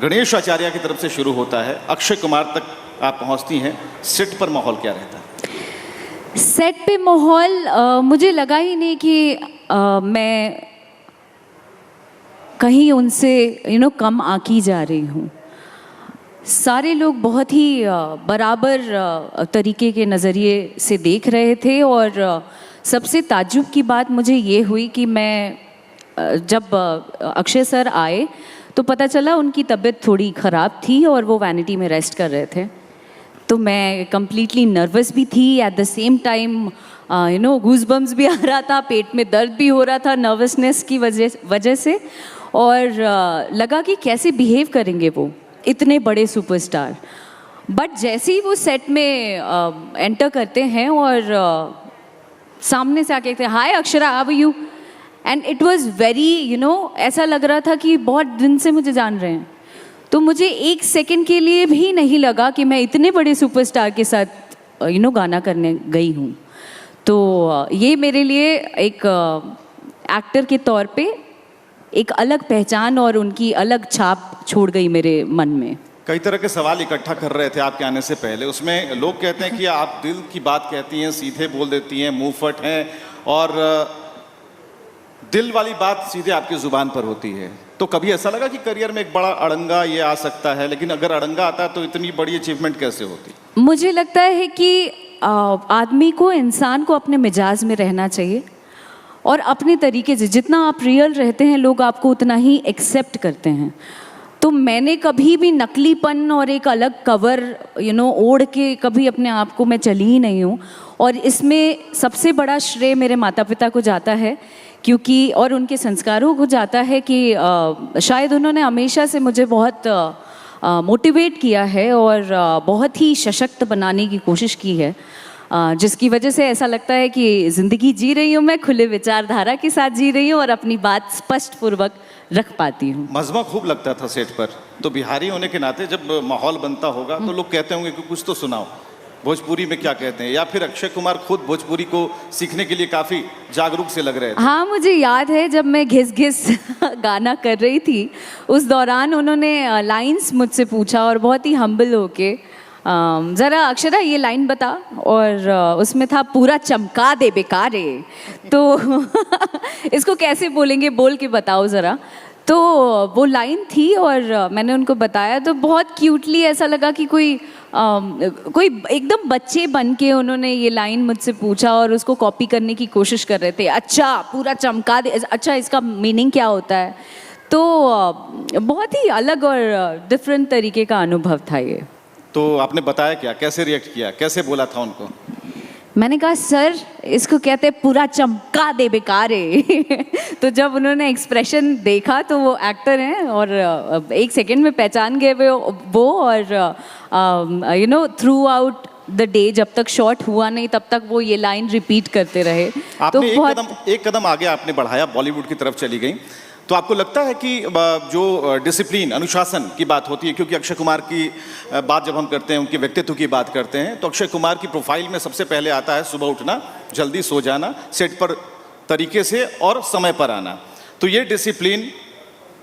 गणेश आचार्य की तरफ से शुरू होता है, अक्षय कुमार तक आप पहुंचती हैं, सेट पर माहौल क्या रहता है? सेट पे माहौल मुझे लगा ही नहीं कि मैं कहीं उनसे कम आकी जा रही हूँ। सारे लोग बहुत ही बराबर तरीके के नज़रिए से देख रहे थे और सबसे ताज्जुब की बात मुझे ये हुई कि मैं जब अक्षय सर आए तो पता चला उनकी तबीयत थोड़ी ख़राब थी और वो वैनिटी में रेस्ट कर रहे थे। तो मैं कम्प्लीटली नर्वस भी थी, at the same time goosebumps भी आ रहा था, पेट में दर्द भी हो रहा था नर्वसनेस की वजह से। और लगा कि कैसे बिहेव करेंगे वो इतने बड़े सुपरस्टार। बट जैसे ही वो सेट में एंटर करते हैं और सामने से आके कहते हैं, hi Akshara, how are you? And it was very ऐसा लग रहा था कि बहुत दिन से मुझे जान रहे हैं। तो मुझे एक सेकंड के लिए भी नहीं लगा कि मैं इतने बड़े सुपरस्टार के साथ गाना करने गई हूँ। तो ये मेरे लिए एक एक्टर के तौर पे एक अलग पहचान और उनकी अलग छाप छोड़ गई मेरे मन में। कई तरह के सवाल इकट्ठा कर रहे थे आपके आने से पहले। उसमें लोग कहते हैं कि आप दिल की बात कहती हैं, सीधे बोल देती हैं, मुंहफट हैं और दिल वाली बात सीधे आपकी ज़ुबान पर होती है। तो कभी ऐसा लगा कि करियर में एक बड़ा अड़ंगा ये आ सकता है, लेकिन अगर अड़ंगा आता है तो इतनी बड़ी अचीवमेंट कैसे होती? मुझे लगता है कि आदमी को, इंसान को अपने मिजाज में रहना चाहिए और अपने तरीके से जितना आप रियल रहते हैं लोग आपको उतना ही एक्सेप्ट करते हैं। तो मैंने कभी भी नकलीपन और एक अलग कवर ओढ़ के कभी अपने आप को मैं चली ही नहीं हूँ। और इसमें सबसे बड़ा श्रेय मेरे माता पिता को जाता है, क्योंकि और उनके संस्कारों को जाता है कि शायद उन्होंने हमेशा से मुझे बहुत मोटिवेट किया है और बहुत ही सशक्त बनाने की कोशिश की है, जिसकी वजह से ऐसा लगता है कि ज़िंदगी जी रही हूँ मैं, खुले विचारधारा के साथ जी रही हूँ और अपनी बात स्पष्ट पूर्वक रख पाती हूँ। मज़मा खूब लगता था सेट पर। तो बिहारी होने के नाते जब माहौल बनता होगा तो लोग कहते होंगे कि कुछ तो सुनाओ, भोजपुरी में क्या कहते हैं, या फिर अक्षय कुमार खुद भोजपुरी को सीखने के लिए काफ़ी जागरूक से लग रहे थे? हाँ, मुझे याद है जब मैं घिस घिस गाना कर रही थी उस दौरान उन्होंने लाइंस मुझसे पूछा और बहुत ही हम्बल होके ज़रा अक्षरा ये लाइन बता, और उसमें था पूरा चमका दे बेकारे। तो इसको कैसे बोलेंगे, बोल के बताओ ज़रा। तो वो लाइन थी और मैंने उनको बताया तो बहुत क्यूटली ऐसा लगा कि कोई एकदम बच्चे बन के उन्होंने ये लाइन मुझसे पूछा और उसको कॉपी करने की कोशिश कर रहे थे। अच्छा पूरा चमका दे, अच्छा इसका मीनिंग क्या होता है? तो बहुत ही अलग और डिफरेंट तरीके का अनुभव था ये। तो आपने बताया क्या, कैसे रिएक्ट किया, कैसे बोला था उनको? मैंने कहा सर इसको कहते हैं पूरा चमका दे बेकारे। तो जब उन्होंने एक्सप्रेशन देखा तो वो एक्टर हैं और एक सेकंड में पहचान गए वो और थ्रू आउट द डे जब तक शॉट हुआ नहीं तब तक वो ये लाइन रिपीट करते रहे। आपने तो एक कदम आगे आपने बढ़ाया, बॉलीवुड की तरफ चली गई। तो आपको लगता है कि जो डिसिप्लिन, अनुशासन की बात होती है, क्योंकि अक्षय कुमार की बात जब हम करते हैं, उनके व्यक्तित्व की बात करते हैं, तो अक्षय कुमार की प्रोफाइल में सबसे पहले आता है सुबह उठना, जल्दी सो जाना, सेट पर तरीके से और समय पर आना। तो ये डिसिप्लिन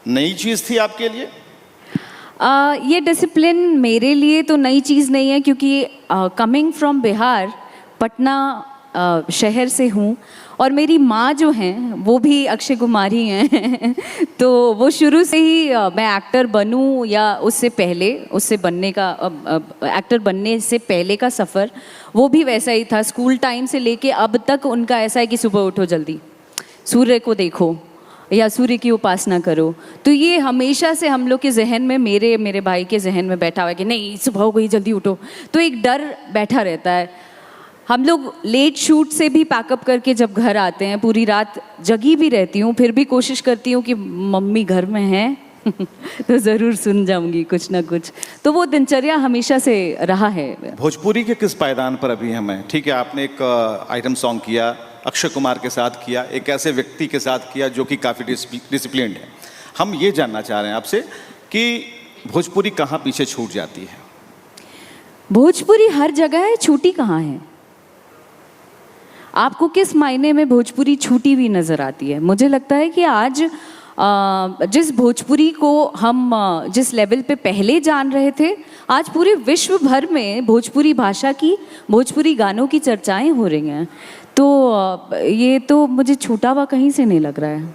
नई चीज़ थी आपके लिए? ये डिसिप्लिन मेरे लिए तो नई चीज़ नहीं है, क्योंकि कमिंग फ्रॉम बिहार, पटना शहर से हूँ और मेरी माँ जो हैं वो भी अक्षय कुमार ही हैं। तो वो शुरू से ही मैं एक्टर बनूं या उससे पहले, उससे बनने का एक्टर बनने से पहले का सफ़र वो भी वैसा ही था। स्कूल टाइम से लेके अब तक उनका ऐसा है कि सुबह उठो, जल्दी सूर्य को देखो या सूर्य की उपासना करो। तो ये हमेशा से हम लोग के जहन में, मेरे भाई के जहन में बैठा हुआ है कि नहीं सुबह हो गई जल्दी उठो। तो एक डर बैठा रहता है। हम लोग लेट शूट से भी पैकअप करके जब घर आते हैं पूरी रात जगी भी रहती हूँ, फिर भी कोशिश करती हूँ कि मम्मी घर में हैं तो ज़रूर सुन जाऊंगी कुछ ना कुछ। तो वो दिनचर्या हमेशा से रहा है। भोजपुरी के किस पायदान पर अभी हमें? ठीक है, आपने एक आइटम सॉन्ग किया, अक्षय कुमार के साथ किया, एक ऐसे व्यक्ति के साथ किया जो कि काफ़ी डिसिप्लिन्ड है। हम ये जानना चाह रहे हैं आपसे कि भोजपुरी कहाँ पीछे छूट जाती है? भोजपुरी हर जगह है, छूटी कहाँ है? आपको किस मायने में भोजपुरी छूटी हुई नज़र आती है? मुझे लगता है कि आज जिस भोजपुरी को हम जिस लेवल पे पहले जान रहे थे, आज पूरे विश्व भर में भोजपुरी भाषा की, भोजपुरी गानों की चर्चाएं हो रही हैं। तो ये तो मुझे छूटा हुआ कहीं से नहीं लग रहा है।